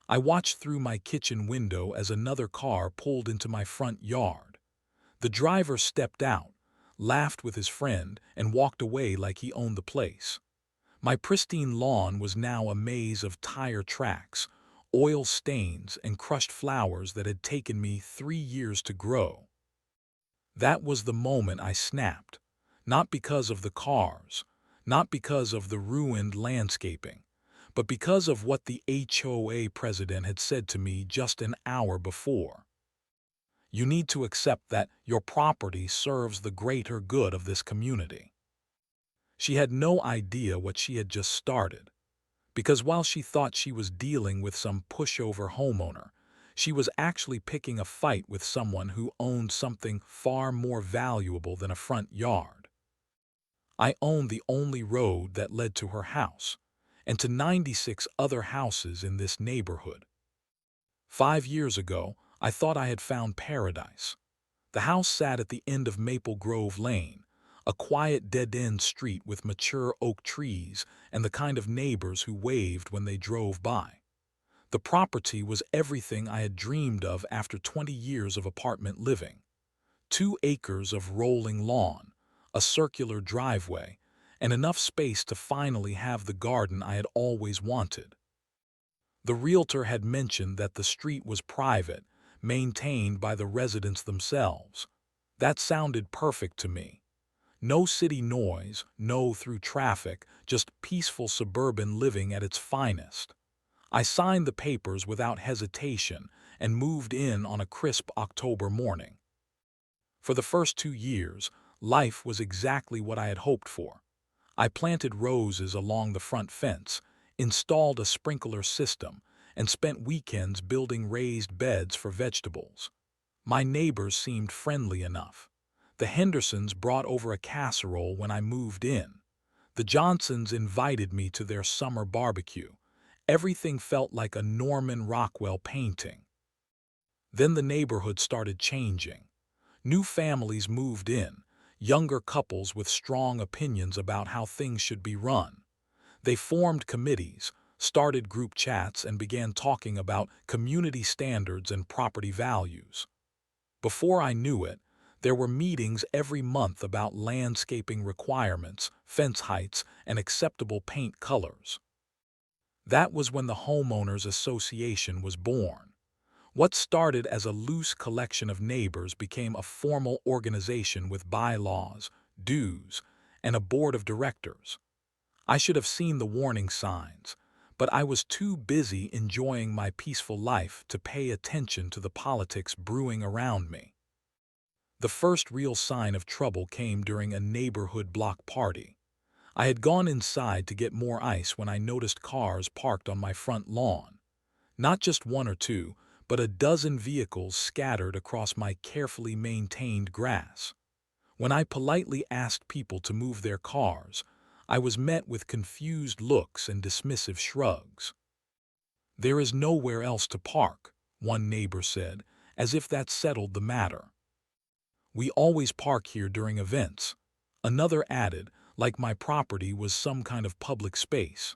I watched through my kitchen window as another car pulled into my front yard. The driver stepped out, laughed with his friend, and walked away like he owned the place. My pristine lawn was now a maze of tire tracks, oil stains, and crushed flowers that had taken me 3 years to grow. That was the moment I snapped. Not because of the cars, not because of the ruined landscaping, but because of what the HOA president had said to me just an hour before. You need to accept that your property serves the greater good of this community. She had no idea what she had just started, because while she thought she was dealing with some pushover homeowner, she was actually picking a fight with someone who owned something far more valuable than a front yard. I owned the only road that led to her house, and to 96 other houses in this neighborhood. 5 years ago, I thought I had found paradise. The house sat at the end of Maple Grove Lane, a quiet dead-end street with mature oak trees and the kind of neighbors who waved when they drove by. The property was everything I had dreamed of after 20 years of apartment living. 2 acres of rolling lawn, a circular driveway, and enough space to finally have the garden I had always wanted. The realtor had mentioned that the street was private, maintained by the residents themselves. That sounded perfect to me. No city noise, no through traffic, just peaceful suburban living at its finest. I signed the papers without hesitation and moved in on a crisp October morning. For the first 2 years, life was exactly what I had hoped for. I planted roses along the front fence, installed a sprinkler system, and spent weekends building raised beds for vegetables. My neighbors seemed friendly enough. The Hendersons brought over a casserole when I moved in. The Johnsons invited me to their summer barbecue. Everything felt like a Norman Rockwell painting. Then the neighborhood started changing. New families moved in, younger couples with strong opinions about how things should be run. They formed committees, started group chats, and began talking about community standards and property values. Before I knew it, there were meetings every month about landscaping requirements, fence heights, and acceptable paint colors. That was when the Homeowners Association was born. What started as a loose collection of neighbors became a formal organization with bylaws, dues, and a board of directors. I should have seen the warning signs, but I was too busy enjoying my peaceful life to pay attention to the politics brewing around me. The first real sign of trouble came during a neighborhood block party. I had gone inside to get more ice when I noticed cars parked on my front lawn. Not just one or two, but a dozen vehicles scattered across my carefully maintained grass. When I politely asked people to move their cars, I was met with confused looks and dismissive shrugs. "There is nowhere else to park," one neighbor said, as if that settled the matter. "We always park here during events," another added, like my property was some kind of public space.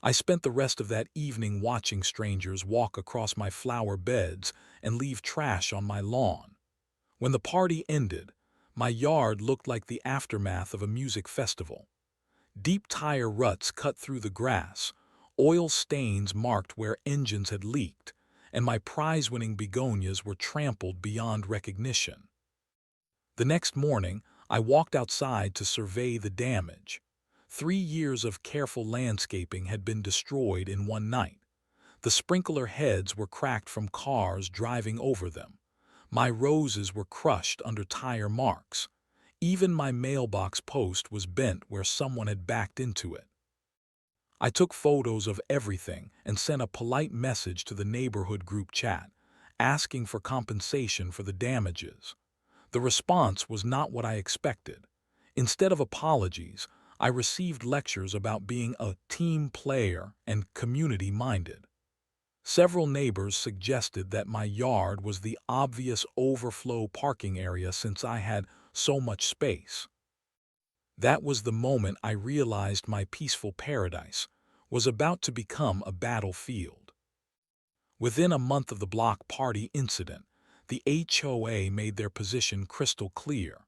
I spent the rest of that evening watching strangers walk across my flower beds and leave trash on my lawn. When the party ended, my yard looked like the aftermath of a music festival. Deep tire ruts cut through the grass, oil stains marked where engines had leaked, and my prize-winning begonias were trampled beyond recognition. The next morning, I walked outside to survey the damage. 3 years of careful landscaping had been destroyed in one night. The sprinkler heads were cracked from cars driving over them. My roses were crushed under tire marks. Even my mailbox post was bent where someone had backed into it. I took photos of everything and sent a polite message to the neighborhood group chat, asking for compensation for the damages. The response was not what I expected. Instead of apologies, I received lectures about being a team player and community-minded. Several neighbors suggested that my yard was the obvious overflow parking area since I had so much space. That was the moment I realized my peaceful paradise was about to become a battlefield. Within a month of the block party incident, the HOA made their position crystal clear.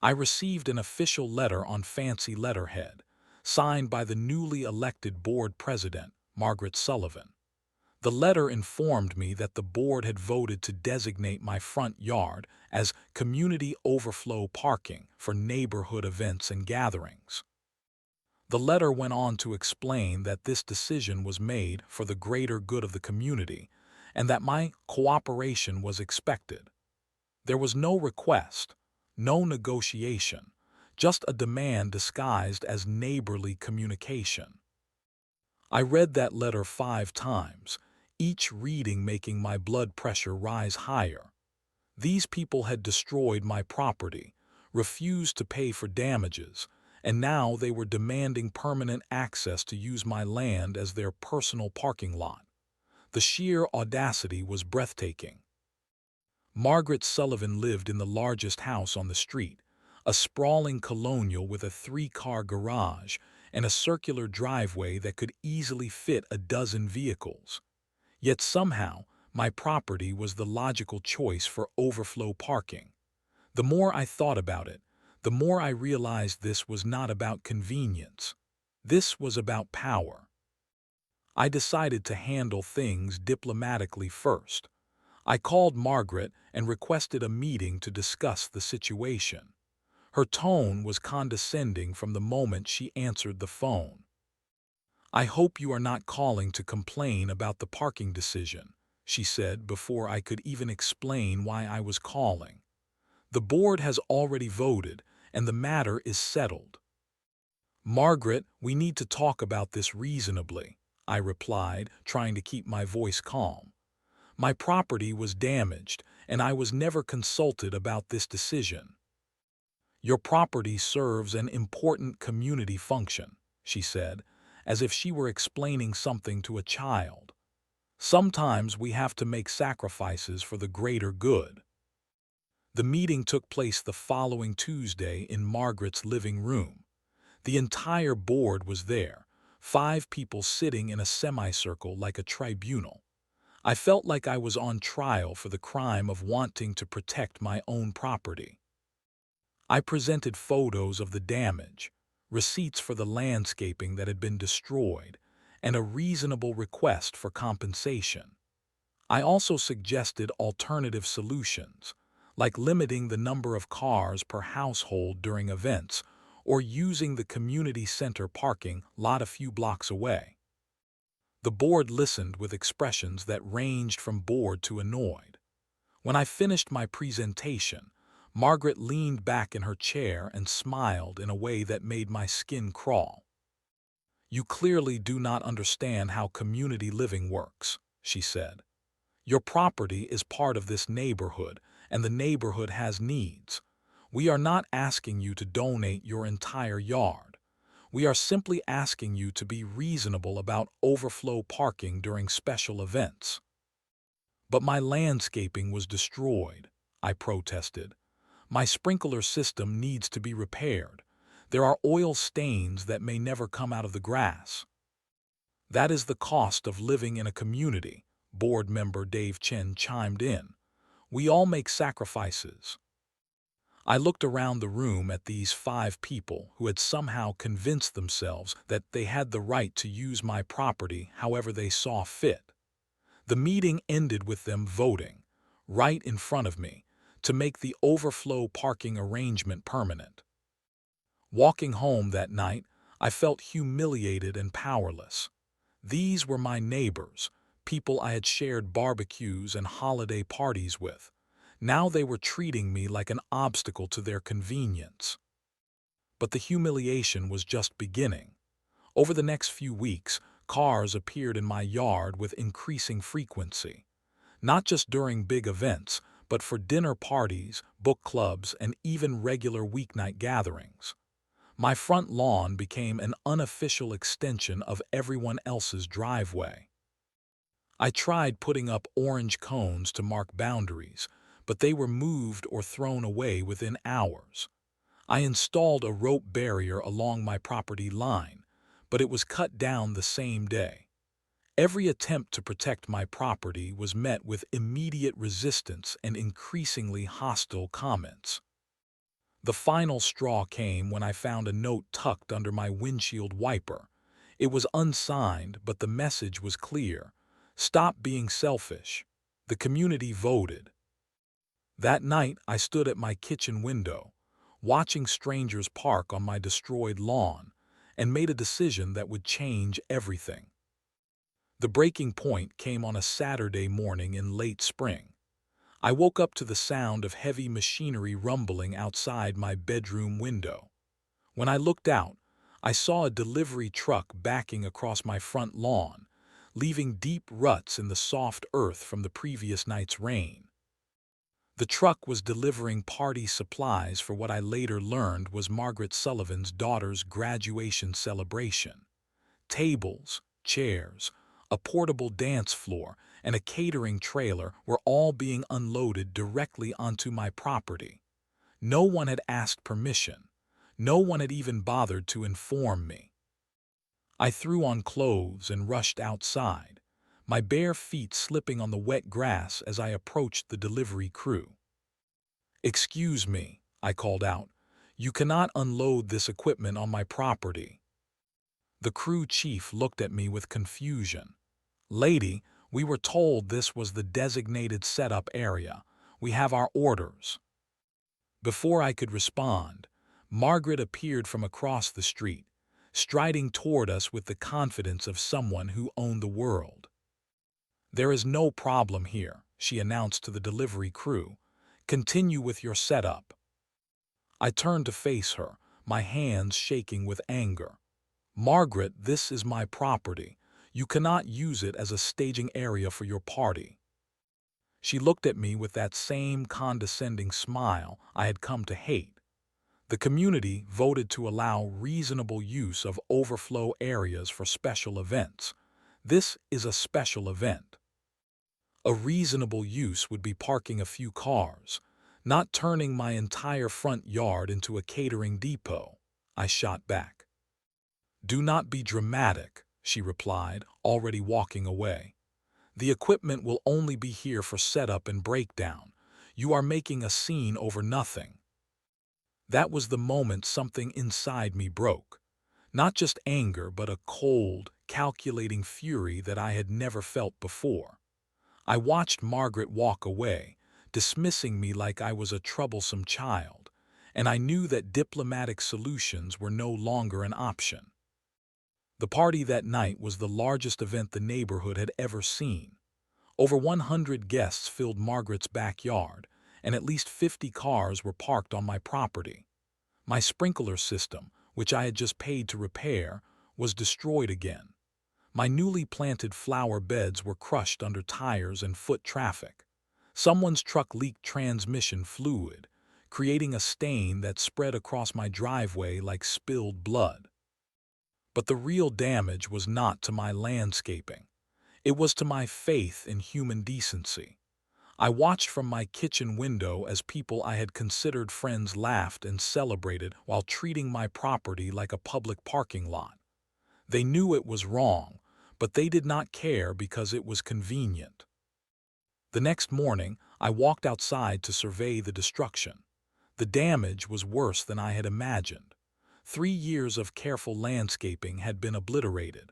I received an official letter on fancy letterhead, signed by the newly elected board president, Margaret Sullivan. The letter informed me that the board had voted to designate my front yard as community overflow parking for neighborhood events and gatherings. The letter went on to explain that this decision was made for the greater good of the community and that my cooperation was expected. There was no request, no negotiation, just a demand disguised as neighborly communication. I read that letter 5 times, each reading making my blood pressure rise higher. These people had destroyed my property, refused to pay for damages, and now they were demanding permanent access to use my land as their personal parking lot. The sheer audacity was breathtaking. Margaret Sullivan lived in the largest house on the street, a sprawling colonial with a 3-car garage and a circular driveway that could easily fit a dozen vehicles. Yet somehow, my property was the logical choice for overflow parking. The more I thought about it, the more I realized this was not about convenience. This was about power. I decided to handle things diplomatically first. I called Margaret and requested a meeting to discuss the situation. Her tone was condescending from the moment she answered the phone. "I hope you are not calling to complain about the parking decision," she said before I could even explain why I was calling. "The board has already voted, and the matter is settled." "Margaret, we need to talk about this reasonably," I replied, trying to keep my voice calm. "My property was damaged, and I was never consulted about this decision." "Your property serves an important community function," she said, as if she were explaining something to a child. "Sometimes we have to make sacrifices for the greater good." The meeting took place the following Tuesday in Margaret's living room. The entire board was there, 5 people sitting in a semicircle like a tribunal. I felt like I was on trial for the crime of wanting to protect my own property. I presented photos of the damage, receipts for the landscaping that had been destroyed, and a reasonable request for compensation. I also suggested alternative solutions, like limiting the number of cars per household during events or using the community center parking lot a few blocks away. The board listened with expressions that ranged from bored to annoyed. When I finished my presentation, Margaret leaned back in her chair and smiled in a way that made my skin crawl. "You clearly do not understand how community living works," she said. "Your property is part of this neighborhood, and the neighborhood has needs. We are not asking you to donate your entire yard. We are simply asking you to be reasonable about overflow parking during special events." "But my landscaping was destroyed," I protested. "My sprinkler system needs to be repaired. There are oil stains that may never come out of the grass." "That is the cost of living in a community," board member Dave Chen chimed in. "We all make sacrifices." I looked around the room at these 5 people who had somehow convinced themselves that they had the right to use my property however they saw fit. The meeting ended with them voting, right in front of me, to make the overflow parking arrangement permanent. Walking home that night, I felt humiliated and powerless. These were my neighbors, people I had shared barbecues and holiday parties with. Now they were treating me like an obstacle to their convenience. But the humiliation was just beginning. Over the next few weeks, cars appeared in my yard with increasing frequency. Not just during big events, but for dinner parties, book clubs, and even regular weeknight gatherings. My front lawn became an unofficial extension of everyone else's driveway. I tried putting up orange cones to mark boundaries, but they were moved or thrown away within hours. I installed a rope barrier along my property line, but it was cut down the same day. Every attempt to protect my property was met with immediate resistance and increasingly hostile comments. The final straw came when I found a note tucked under my windshield wiper. It was unsigned, but the message was clear. Stop being selfish. The community voted. That night, I stood at my kitchen window, watching strangers park on my destroyed lawn, and made a decision that would change everything. The breaking point came on a Saturday morning in late spring. I woke up to the sound of heavy machinery rumbling outside my bedroom window. When I looked out, I saw a delivery truck backing across my front lawn, leaving deep ruts in the soft earth from the previous night's rain. The truck was delivering party supplies for what I later learned was Margaret Sullivan's daughter's graduation celebration. Tables, chairs, a portable dance floor, and a catering trailer were all being unloaded directly onto my property. No one had asked permission. No one had even bothered to inform me. I threw on clothes and rushed outside, my bare feet slipping on the wet grass as I approached the delivery crew. "Excuse me," I called out. "You cannot unload this equipment on my property." The crew chief looked at me with confusion. "Lady, we were told this was the designated setup area. We have our orders." Before I could respond, Margaret appeared from across the street, striding toward us with the confidence of someone who owned the world. "There is no problem here," she announced to the delivery crew. "Continue with your setup." I turned to face her, my hands shaking with anger. "Margaret, this is my property. You cannot use it as a staging area for your party." She looked at me with that same condescending smile I had come to hate. The community voted to allow reasonable use of overflow areas for special events. This is a special event. A reasonable use would be parking a few cars, not turning my entire front yard into a catering depot, I shot back. "Do not be dramatic," she replied, already walking away. "The equipment will only be here for setup and breakdown. You are making a scene over nothing." That was the moment something inside me broke. Not just anger, but a cold, calculating fury that I had never felt before. I watched Margaret walk away, dismissing me like I was a troublesome child, and I knew that diplomatic solutions were no longer an option. The party that night was the largest event the neighborhood had ever seen. Over 100 guests filled Margaret's backyard, and at least 50 cars were parked on my property. My sprinkler system, which I had just paid to repair, was destroyed again. My newly planted flower beds were crushed under tires and foot traffic. Someone's truck leaked transmission fluid, creating a stain that spread across my driveway like spilled blood. But the real damage was not to my landscaping. It was to my faith in human decency. I watched from my kitchen window as people I had considered friends laughed and celebrated while treating my property like a public parking lot. They knew it was wrong, but they did not care because it was convenient. The next morning, I walked outside to survey the destruction. The damage was worse than I had imagined. 3 years of careful landscaping had been obliterated.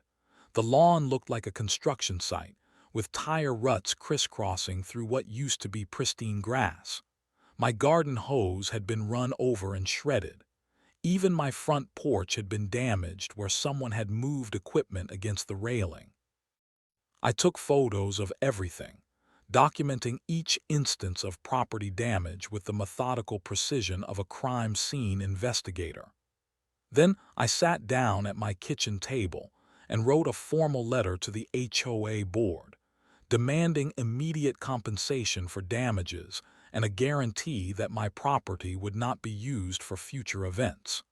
The lawn looked like a construction site, with tire ruts crisscrossing through what used to be pristine grass. My garden hose had been run over and shredded. Even my front porch had been damaged where someone had moved equipment against the railing. I took photos of everything, documenting each instance of property damage with the methodical precision of a crime scene investigator. Then I sat down at my kitchen table and wrote a formal letter to the HOA board, demanding immediate compensation for damages and a guarantee that my property would not be used for future events.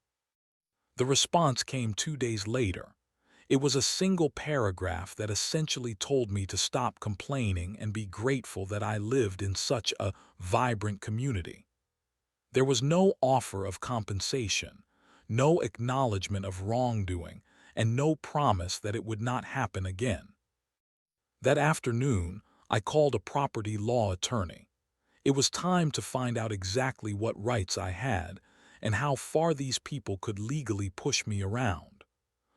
The response came 2 days later. It was a single paragraph that essentially told me to stop complaining and be grateful that I lived in such a vibrant community. There was no offer of compensation, no acknowledgement of wrongdoing, and no promise that it would not happen again. That afternoon, I called a property law attorney. It was time to find out exactly what rights I had and how far these people could legally push me around.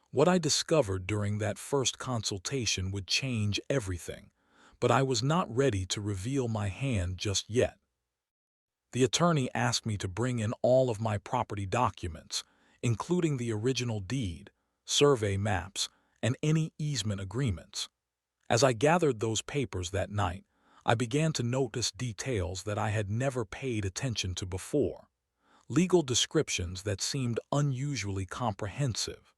What I discovered during that first consultation would change everything, but I was not ready to reveal my hand just yet. The attorney asked me to bring in all of my property documents, including the original deed, survey maps, and any easement agreements. As I gathered those papers that night, I began to notice details that I had never paid attention to before. Legal descriptions that seemed unusually comprehensive,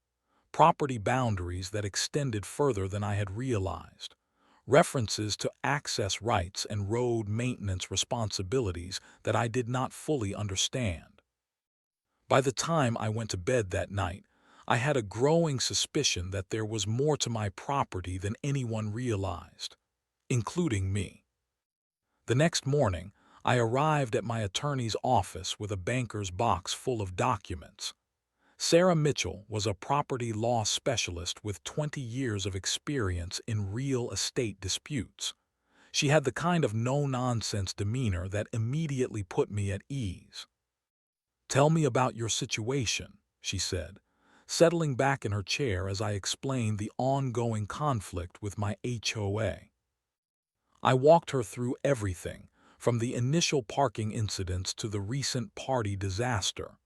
property boundaries that extended further than I had realized, references to access rights and road maintenance responsibilities that I did not fully understand. By the time I went to bed that night, I had a growing suspicion that there was more to my property than anyone realized, including me. The next morning, I arrived at my attorney's office with a banker's box full of documents. Sarah Mitchell was a property law specialist with 20 years of experience in real estate disputes. She had the kind of no-nonsense demeanor that immediately put me at ease. "Tell me about your situation," she said, settling back in her chair as I explained the ongoing conflict with my HOA. I walked her through everything, from the initial parking incidents to the recent party disaster.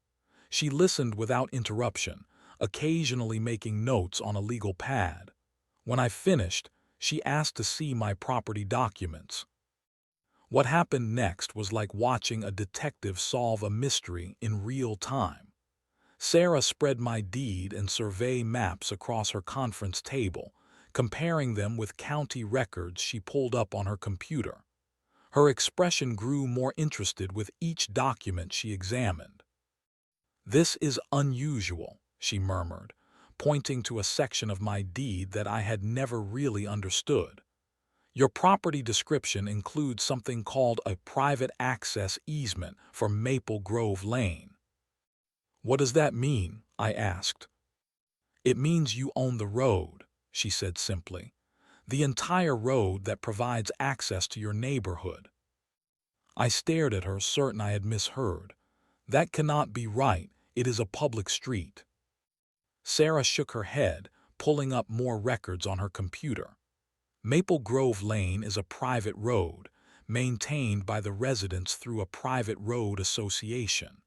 She listened without interruption, occasionally making notes on a legal pad. When I finished, she asked to see my property documents. What happened next was like watching a detective solve a mystery in real time. Sarah spread my deed and survey maps across her conference table, comparing them with county records she pulled up on her computer. Her expression grew more interested with each document she examined. "This is unusual," she murmured, pointing to a section of my deed that I had never really understood. "Your property description includes something called a private access easement for Maple Grove Lane." "What does that mean?" I asked. "It means you own the road," she said simply. "The entire road that provides access to your neighborhood." I stared at her, certain I had misheard. "That cannot be right. It is a public street." Sarah shook her head, pulling up more records on her computer. "Maple Grove Lane is a private road, maintained by the residents through a private road association.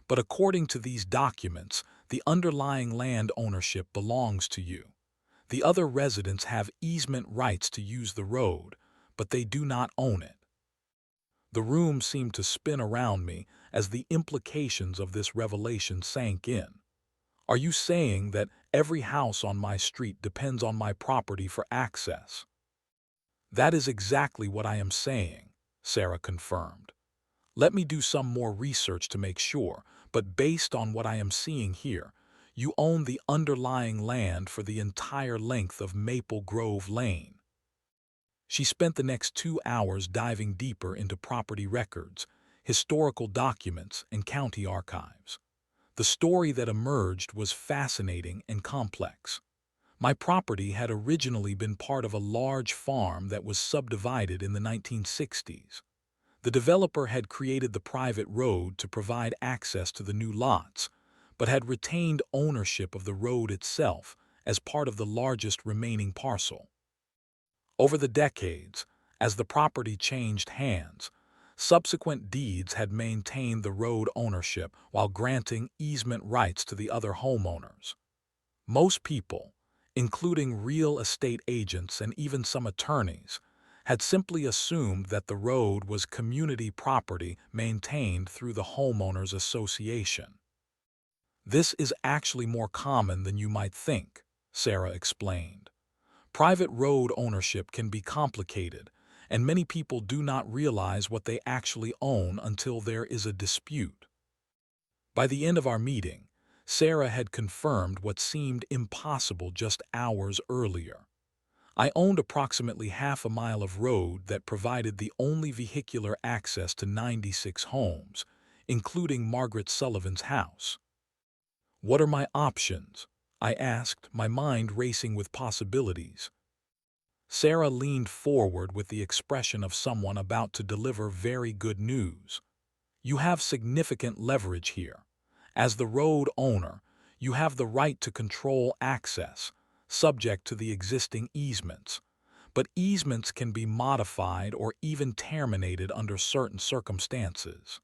But according to these documents, the underlying land ownership belongs to you. The other residents have easement rights to use the road, but they do not own it." The room seemed to spin around me as the implications of this revelation sank in. "Are you saying that every house on my street depends on my property for access?" "That is exactly what I am saying," Sarah confirmed. "Let me do some more research to make sure, but based on what I am seeing here, you own the underlying land for the entire length of Maple Grove Lane." She spent the next 2 hours diving deeper into property records, historical documents, and county archives. The story that emerged was fascinating and complex. My property had originally been part of a large farm that was subdivided in the 1960s. The developer had created the private road to provide access to the new lots, but had retained ownership of the road itself as part of the largest remaining parcel. Over the decades, as the property changed hands, subsequent deeds had maintained the road ownership while granting easement rights to the other homeowners. Most people, including real estate agents and even some attorneys, had simply assumed that the road was community property maintained through the homeowners association. "This is actually more common than you might think," Sarah explained. "Private road ownership can be complicated, and many people do not realize what they actually own until there is a dispute." By the end of our meeting, Sarah had confirmed what seemed impossible just hours earlier. I owned approximately half a mile of road that provided the only vehicular access to 96 homes, including Margaret Sullivan's house. "What are my options?" I asked, my mind racing with possibilities. Sarah leaned forward with the expression of someone about to deliver very good news. You have significant leverage here. As the road owner, you have the right to control access, subject to the existing easements. But easements can be modified or even terminated under certain circumstances.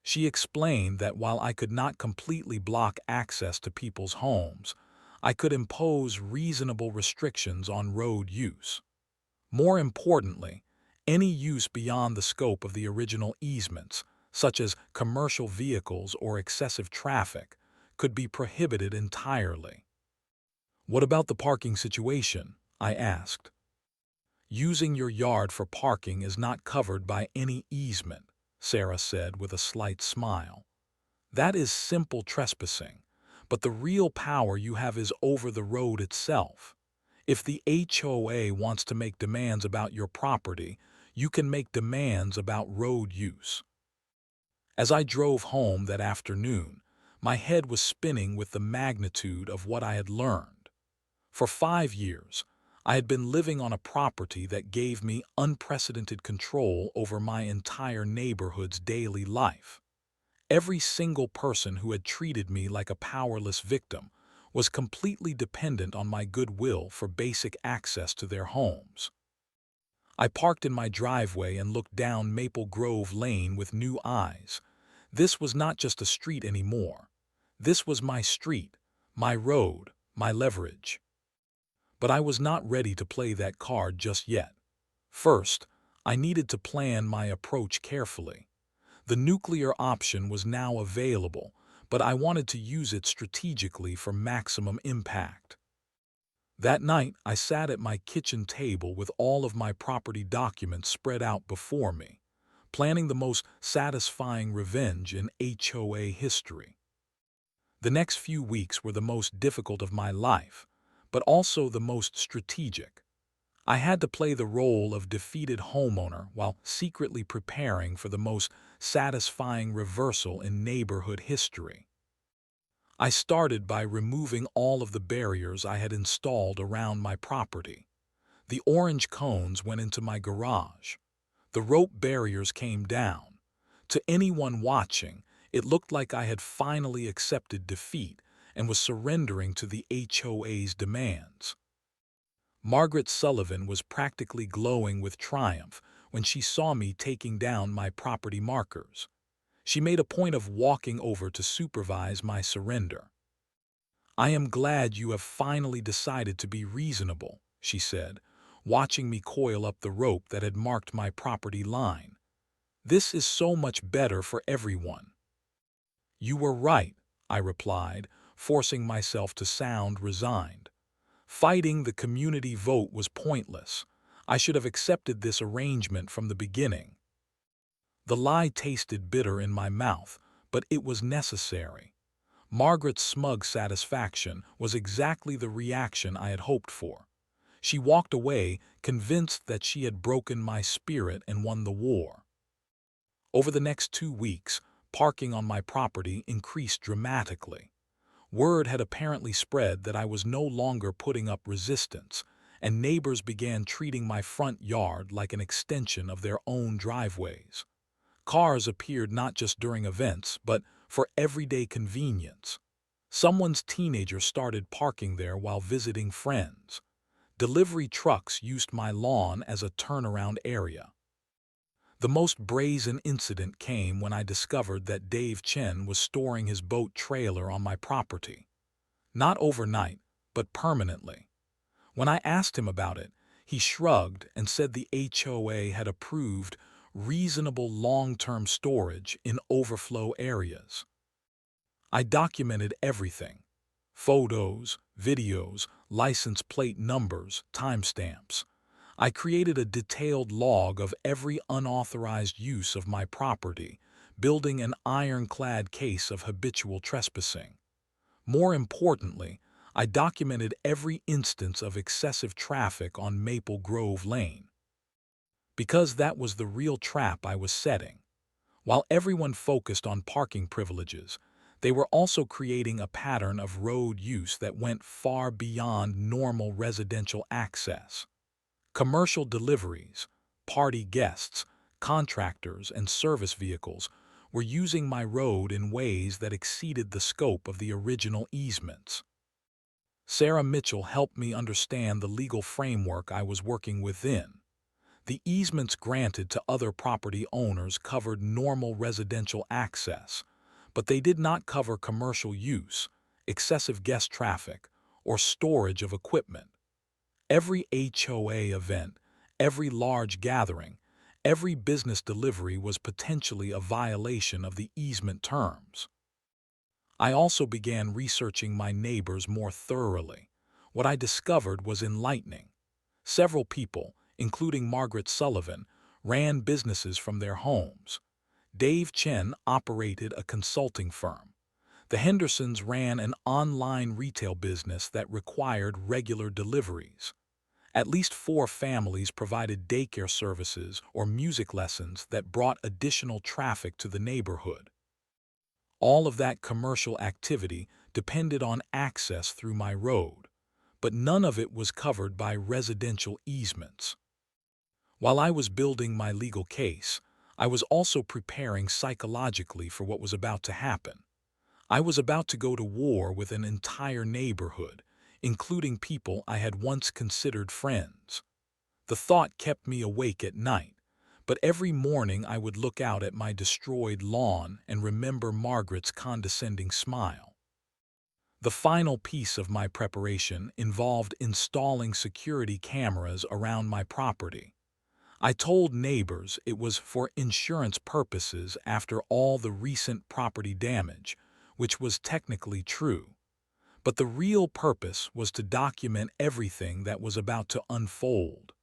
She explained that while I could not completely block access to people's homes, I could impose reasonable restrictions on road use. More importantly, any use beyond the scope of the original easements, such as commercial vehicles or excessive traffic, could be prohibited entirely. What about the parking situation? I asked. Using your yard for parking is not covered by any easement, Sarah said with a slight smile. That is simple trespassing, but the real power you have is over the road itself. If the HOA wants to make demands about your property, you can make demands about road use. As I drove home that afternoon, my head was spinning with the magnitude of what I had learned. For 5 years, I had been living on a property that gave me unprecedented control over my entire neighborhood's daily life. Every single person who had treated me like a powerless victim was completely dependent on my goodwill for basic access to their homes. I parked in my driveway and looked down Maple Grove Lane with new eyes. This was not just a street anymore. This was my street, my road, my leverage. But I was not ready to play that card just yet. First, I needed to plan my approach carefully. The nuclear option was now available, but I wanted to use it strategically for maximum impact. That night, I sat at my kitchen table with all of my property documents spread out before me, planning the most satisfying revenge in HOA history. The next few weeks were the most difficult of my life, but also the most strategic. I had to play the role of defeated homeowner while secretly preparing for the most satisfying reversal in neighborhood history. I started by removing all of the barriers I had installed around my property. The orange cones went into my garage. The rope barriers came down. To anyone watching, it looked like I had finally accepted defeat and was surrendering to the HOA's demands. Margaret Sullivan was practically glowing with triumph when she saw me taking down my property markers. She made a point of walking over to supervise my surrender. "I am glad you have finally decided to be reasonable," she said, watching me coil up the rope that had marked my property line. "This is so much better for everyone." "You were right," I replied, forcing myself to sound resigned. Fighting the community vote was pointless. I should have accepted this arrangement from the beginning. The lie tasted bitter in my mouth, but it was necessary. Margaret's smug satisfaction was exactly the reaction I had hoped for. She walked away, convinced that she had broken my spirit and won the war. Over the next 2 weeks, parking on my property increased dramatically. Word had apparently spread that I was no longer putting up resistance, and neighbors began treating my front yard like an extension of their own driveways. Cars appeared not just during events, but for everyday convenience. Someone's teenager started parking there while visiting friends. Delivery trucks used my lawn as a turnaround area. The most brazen incident came when I discovered that Dave Chen was storing his boat trailer on my property. Not overnight, but permanently. When I asked him about it, he shrugged and said the HOA had approved reasonable long-term storage in overflow areas. I documented everything: photos, videos, license plate numbers, timestamps. I created a detailed log of every unauthorized use of my property, building an ironclad case of habitual trespassing. More importantly, I documented every instance of excessive traffic on Maple Grove Lane. Because that was the real trap I was setting. While everyone focused on parking privileges, they were also creating a pattern of road use that went far beyond normal residential access. Commercial deliveries, party guests, contractors, and service vehicles were using my road in ways that exceeded the scope of the original easements. Sarah Mitchell helped me understand the legal framework I was working within. The easements granted to other property owners covered normal residential access, but they did not cover commercial use, excessive guest traffic, or storage of equipment. Every HOA event, every large gathering, every business delivery was potentially a violation of the easement terms. I also began researching my neighbors more thoroughly. What I discovered was enlightening. Several people, including Margaret Sullivan, ran businesses from their homes. Dave Chen operated a consulting firm. The Hendersons ran an online retail business that required regular deliveries. At least 4 families provided daycare services or music lessons that brought additional traffic to the neighborhood. All of that commercial activity depended on access through my road, but none of it was covered by residential easements. While I was building my legal case, I was also preparing psychologically for what was about to happen. I was about to go to war with an entire neighborhood, including people I had once considered friends. The thought kept me awake at night, but every morning I would look out at my destroyed lawn and remember Margaret's condescending smile. The final piece of my preparation involved installing security cameras around my property. I told neighbors it was for insurance purposes after all the recent property damage, which was technically true. But the real purpose was to document everything that was about to unfold.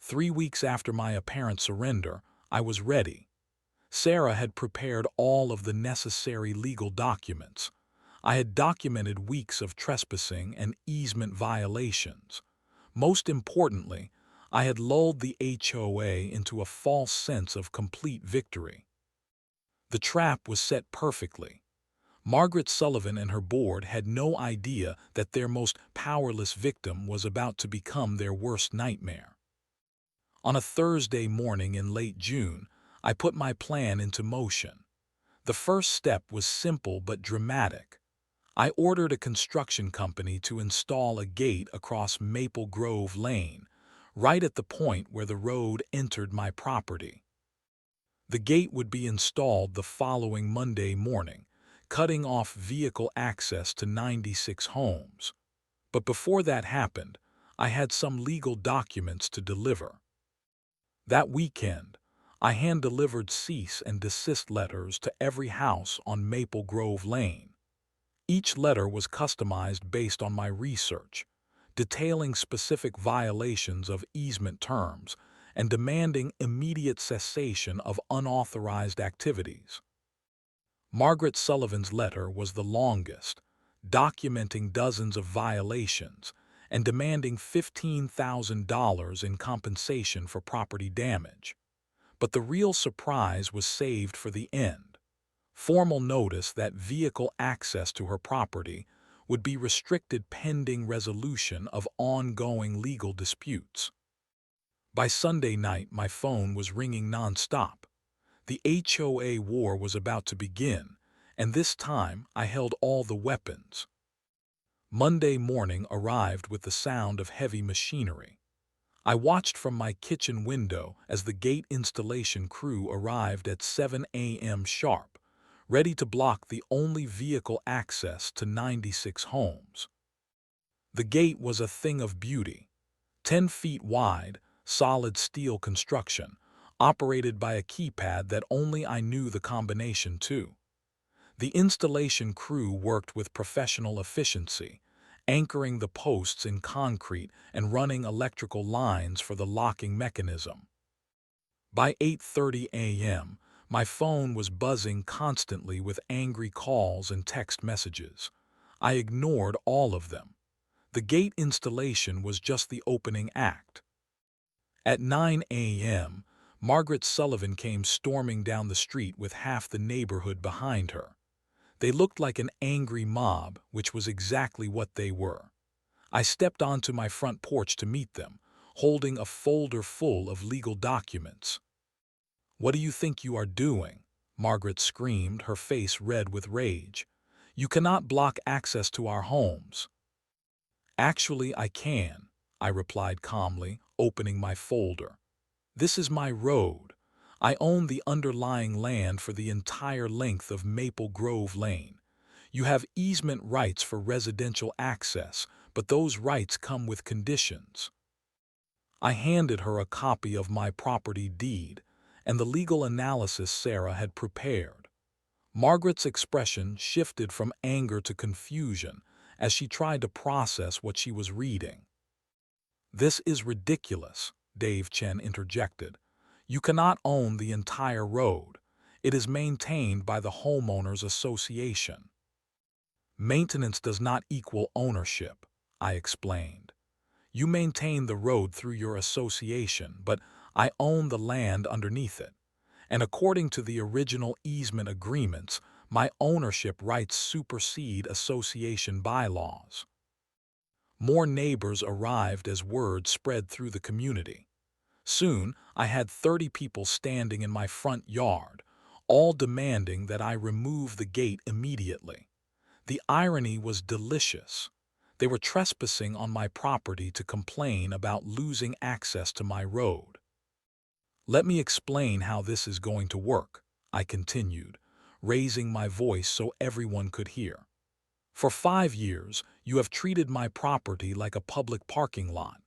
3 weeks after my apparent surrender, I was ready. Sarah had prepared all of the necessary legal documents. I had documented weeks of trespassing and easement violations. Most importantly, I had lulled the HOA into a false sense of complete victory. The trap was set perfectly. Margaret Sullivan and her board had no idea that their most powerless victim was about to become their worst nightmare. On a Thursday morning in late June, I put my plan into motion. The first step was simple but dramatic. I ordered a construction company to install a gate across Maple Grove Lane, right at the point where the road entered my property. The gate would be installed the following Monday morning, cutting off vehicle access to 96 homes. But before that happened, I had some legal documents to deliver. That weekend, I hand-delivered cease and desist letters to every house on Maple Grove Lane. Each letter was customized based on my research, detailing specific violations of easement terms and demanding immediate cessation of unauthorized activities. Margaret Sullivan's letter was the longest, documenting dozens of violations and demanding $15,000 in compensation for property damage. But the real surprise was saved for the end. Formal notice that vehicle access to her property would be restricted pending resolution of ongoing legal disputes. By Sunday night, my phone was ringing nonstop. The HOA war was about to begin, and this time I held all the weapons. Monday morning arrived with the sound of heavy machinery. I watched from my kitchen window as the gate installation crew arrived at 7 a.m. sharp, ready to block the only vehicle access to 96 homes. The gate was a thing of beauty, 10 feet wide, solid steel construction, operated by a keypad that only I knew the combination to. The installation crew worked with professional efficiency, anchoring the posts in concrete and running electrical lines for the locking mechanism. By 8:30 a.m., my phone was buzzing constantly with angry calls and text messages. I ignored all of them. The gate installation was just the opening act. At 9 a.m., Margaret Sullivan came storming down the street with half the neighborhood behind her. They looked like an angry mob, which was exactly what they were. I stepped onto my front porch to meet them, holding a folder full of legal documents. "What do you think you are doing?" Margaret screamed, her face red with rage. "You cannot block access to our homes." "Actually, I can," I replied calmly, opening my folder. "This is my road. I own the underlying land for the entire length of Maple Grove Lane. You have easement rights for residential access, but those rights come with conditions." I handed her a copy of my property deed and the legal analysis Sarah had prepared. Margaret's expression shifted from anger to confusion as she tried to process what she was reading. "This is ridiculous," Dave Chen interjected. "You cannot own the entire road. It is maintained by the homeowners association." "Maintenance does not equal ownership," I explained. "You maintain the road through your association, but I own the land underneath it. And according to the original easement agreements, my ownership rights supersede association bylaws." More neighbors arrived as word spread through the community. Soon, I had 30 people standing in my front yard, all demanding that I remove the gate immediately. The irony was delicious. They were trespassing on my property to complain about losing access to my road. "Let me explain how this is going to work," I continued, raising my voice so everyone could hear. "For 5 years, you have treated my property like a public parking lot.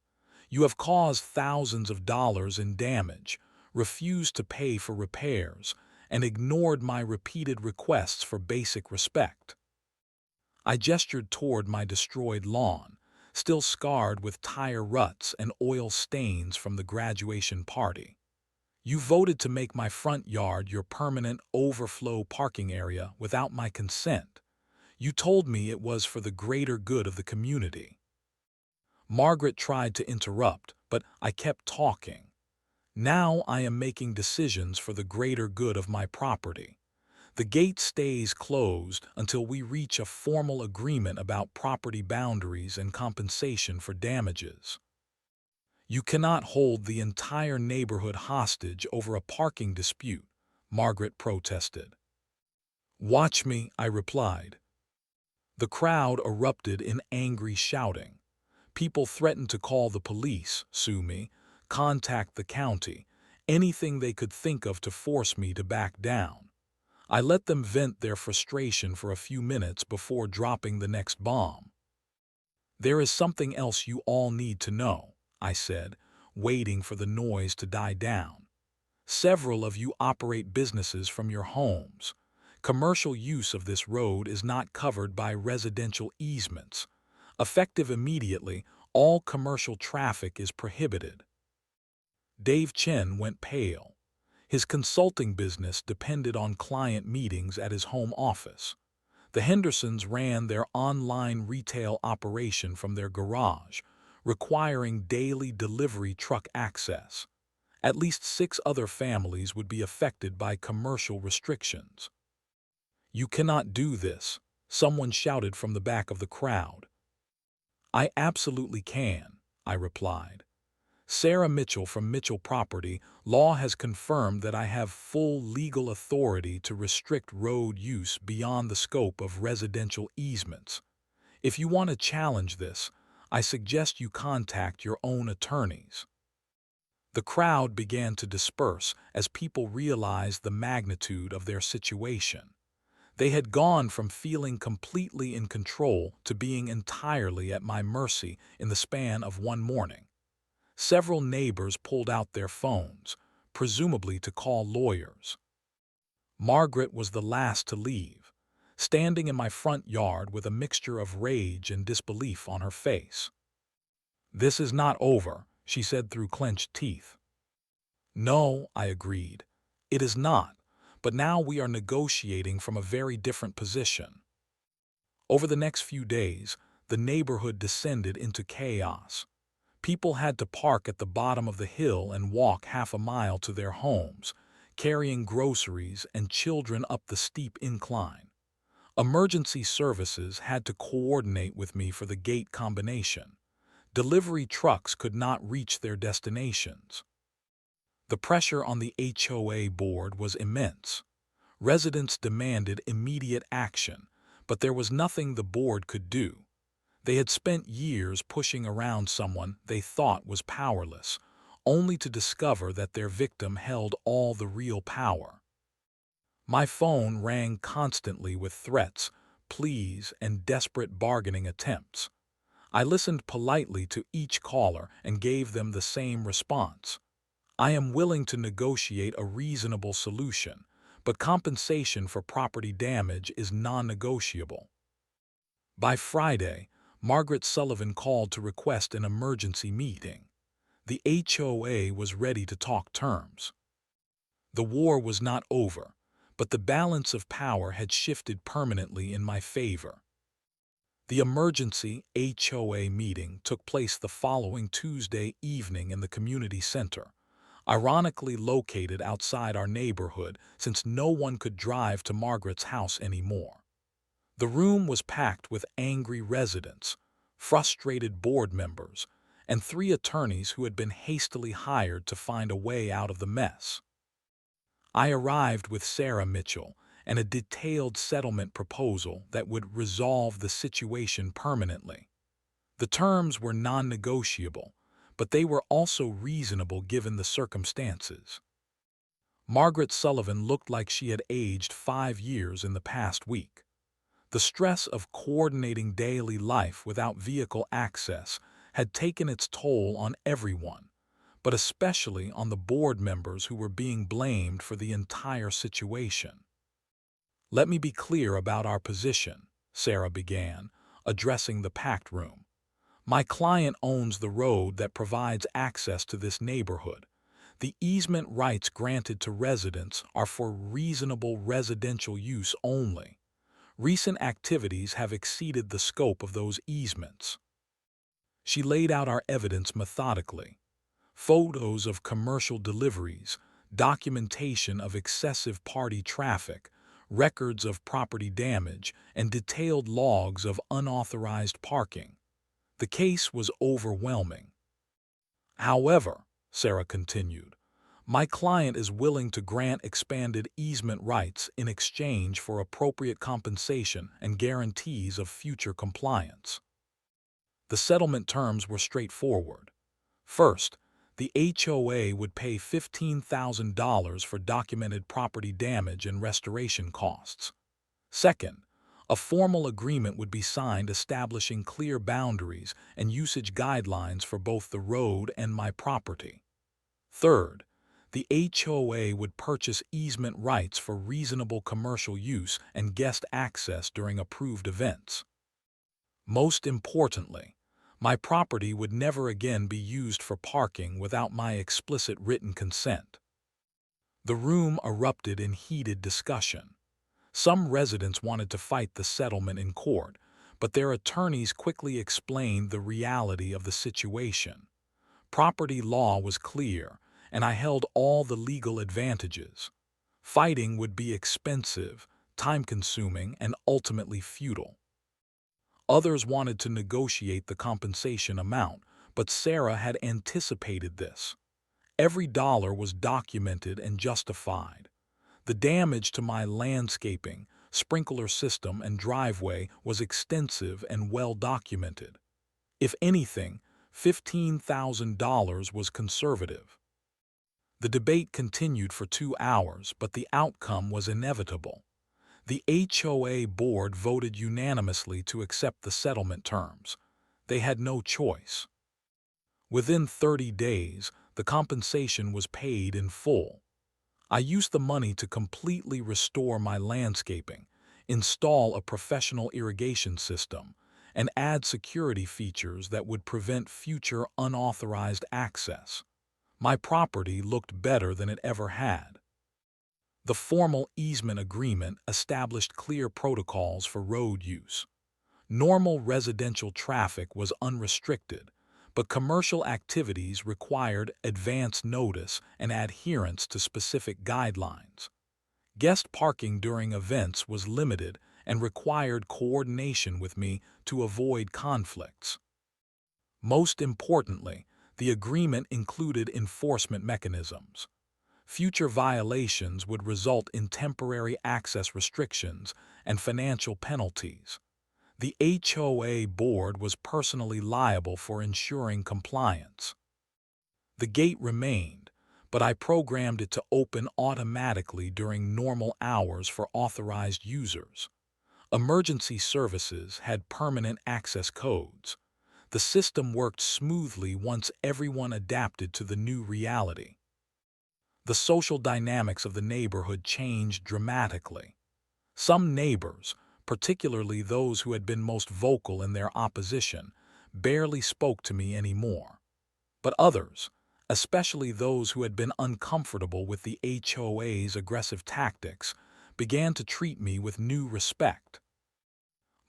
You have caused thousands of dollars in damage, refused to pay for repairs, and ignored my repeated requests for basic respect." I gestured toward my destroyed lawn, still scarred with tire ruts and oil stains from the graduation party. "You voted to make my front yard your permanent overflow parking area without my consent. You told me it was for the greater good of the community." Margaret tried to interrupt, but I kept talking. "Now I am making decisions for the greater good of my property. The gate stays closed until we reach a formal agreement about property boundaries and compensation for damages." "You cannot hold the entire neighborhood hostage over a parking dispute," Margaret protested. "Watch me," I replied. The crowd erupted in angry shouting. People threatened to call the police, sue me, contact the county, anything they could think of to force me to back down. I let them vent their frustration for a few minutes before dropping the next bomb. "There is something else you all need to know," I said, waiting for the noise to die down. "Several of you operate businesses from your homes. Commercial use of this road is not covered by residential easements. Effective immediately, all commercial traffic is prohibited." Dave Chen went pale. His consulting business depended on client meetings at his home office. The Hendersons ran their online retail operation from their garage, requiring daily delivery truck access. At least 6 other families would be affected by commercial restrictions. "You cannot do this," someone shouted from the back of the crowd. "I absolutely can," I replied. "Sarah Mitchell from Mitchell Property Law has confirmed that I have full legal authority to restrict road use beyond the scope of residential easements. If you want to challenge this, I suggest you contact your own attorneys." The crowd began to disperse as people realized the magnitude of their situation. They had gone from feeling completely in control to being entirely at my mercy in the span of one morning. Several neighbors pulled out their phones, presumably to call lawyers. Margaret was the last to leave, standing in my front yard with a mixture of rage and disbelief on her face. "This is not over," she said through clenched teeth. "No," I agreed. "It is not, but now we are negotiating from a very different position." Over the next few days, the neighborhood descended into chaos. People had to park at the bottom of the hill and walk half a mile to their homes, carrying groceries and children up the steep incline. Emergency services had to coordinate with me for the gate combination. Delivery trucks could not reach their destinations. The pressure on the HOA board was immense. Residents demanded immediate action, but there was nothing the board could do. They had spent years pushing around someone they thought was powerless, only to discover that their victim held all the real power. My phone rang constantly with threats, pleas, and desperate bargaining attempts. I listened politely to each caller and gave them the same response. I am willing to negotiate a reasonable solution, but compensation for property damage is non-negotiable. By Friday, Margaret Sullivan called to request an emergency meeting. The HOA was ready to talk terms. The war was not over, but the balance of power had shifted permanently in my favor. The emergency HOA meeting took place the following Tuesday evening in the community center, ironically located outside our neighborhood since no one could drive to Margaret's house anymore. The room was packed with angry residents, frustrated board members, and 3 attorneys who had been hastily hired to find a way out of the mess. I arrived with Sarah Mitchell and a detailed settlement proposal that would resolve the situation permanently. The terms were non-negotiable, but they were also reasonable given the circumstances. Margaret Sullivan looked like she had aged 5 years in the past week. The stress of coordinating daily life without vehicle access had taken its toll on everyone, but especially on the board members who were being blamed for the entire situation. "Let me be clear about our position," Sarah began, addressing the packed room. "My client owns the road that provides access to this neighborhood. The easement rights granted to residents are for reasonable residential use only. Recent activities have exceeded the scope of those easements." She laid out our evidence methodically. Photos of commercial deliveries, documentation of excessive party traffic, records of property damage, and detailed logs of unauthorized parking. The case was overwhelming. "However," Sarah continued, "my client is willing to grant expanded easement rights in exchange for appropriate compensation and guarantees of future compliance." The settlement terms were straightforward. First, the HOA would pay $15,000 for documented property damage and restoration costs. Second, a formal agreement would be signed establishing clear boundaries and usage guidelines for both the road and my property. Third, the HOA would purchase easement rights for reasonable commercial use and guest access during approved events. Most importantly, my property would never again be used for parking without my explicit written consent. The room erupted in heated discussion. Some residents wanted to fight the settlement in court, but their attorneys quickly explained the reality of the situation. Property law was clear, and I held all the legal advantages. Fighting would be expensive, time-consuming, and ultimately futile. Others wanted to negotiate the compensation amount, but Sarah had anticipated this. Every dollar was documented and justified. The damage to my landscaping, sprinkler system, and driveway was extensive and well documented. If anything, $15,000 was conservative. The debate continued for 2 hours, but the outcome was inevitable. The HOA board voted unanimously to accept the settlement terms. They had no choice. Within 30 days, the compensation was paid in full. I used the money to completely restore my landscaping, install a professional irrigation system, and add security features that would prevent future unauthorized access. My property looked better than it ever had. The formal easement agreement established clear protocols for road use. Normal residential traffic was unrestricted, but commercial activities required advance notice and adherence to specific guidelines. Guest parking during events was limited and required coordination with me to avoid conflicts. Most importantly, the agreement included enforcement mechanisms. Future violations would result in temporary access restrictions and financial penalties. The HOA board was personally liable for ensuring compliance. The gate remained, but I programmed it to open automatically during normal hours for authorized users. Emergency services had permanent access codes. The system worked smoothly once everyone adapted to the new reality. The social dynamics of the neighborhood changed dramatically. Some neighbors, particularly those who had been most vocal in their opposition, barely spoke to me anymore. But others, especially those who had been uncomfortable with the HOA's aggressive tactics, began to treat me with new respect.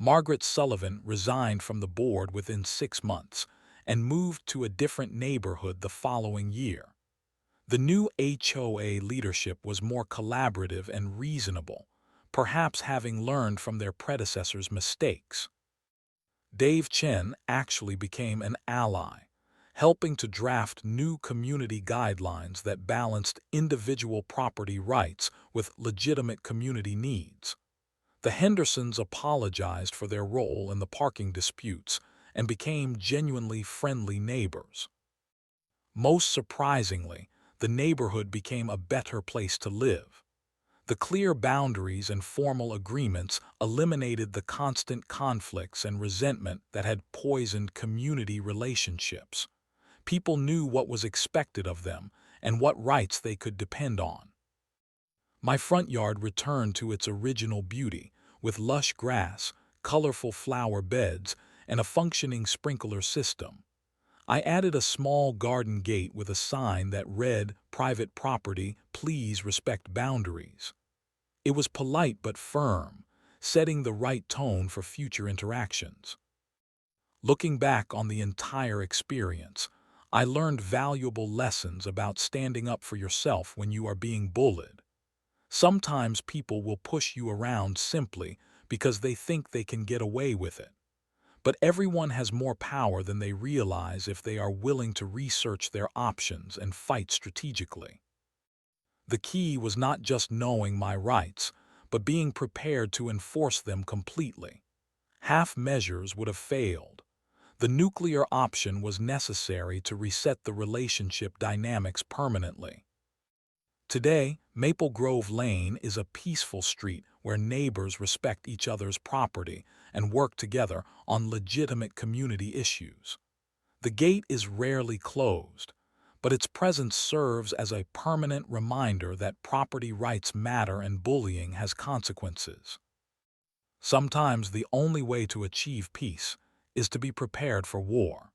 Margaret Sullivan resigned from the board within 6 months and moved to a different neighborhood the following year. The new HOA leadership was more collaborative and reasonable, perhaps having learned from their predecessors' mistakes. Dave Chen actually became an ally, helping to draft new community guidelines that balanced individual property rights with legitimate community needs. The Hendersons apologized for their role in the parking disputes and became genuinely friendly neighbors. Most surprisingly, the neighborhood became a better place to live. The clear boundaries and formal agreements eliminated the constant conflicts and resentment that had poisoned community relationships. People knew what was expected of them and what rights they could depend on. My front yard returned to its original beauty, with lush grass, colorful flower beds, and a functioning sprinkler system. I added a small garden gate with a sign that read, "Private property, please respect boundaries." It was polite but firm, setting the right tone for future interactions. Looking back on the entire experience, I learned valuable lessons about standing up for yourself when you are being bullied. Sometimes people will push you around simply because they think they can get away with it. But everyone has more power than they realize if they are willing to research their options and fight strategically. The key was not just knowing my rights, but being prepared to enforce them completely. Half measures would have failed. The nuclear option was necessary to reset the relationship dynamics permanently. Today, Maple Grove Lane is a peaceful street where neighbors respect each other's property and work together on legitimate community issues. The gate is rarely closed, but its presence serves as a permanent reminder that property rights matter and bullying has consequences. Sometimes the only way to achieve peace is to be prepared for war.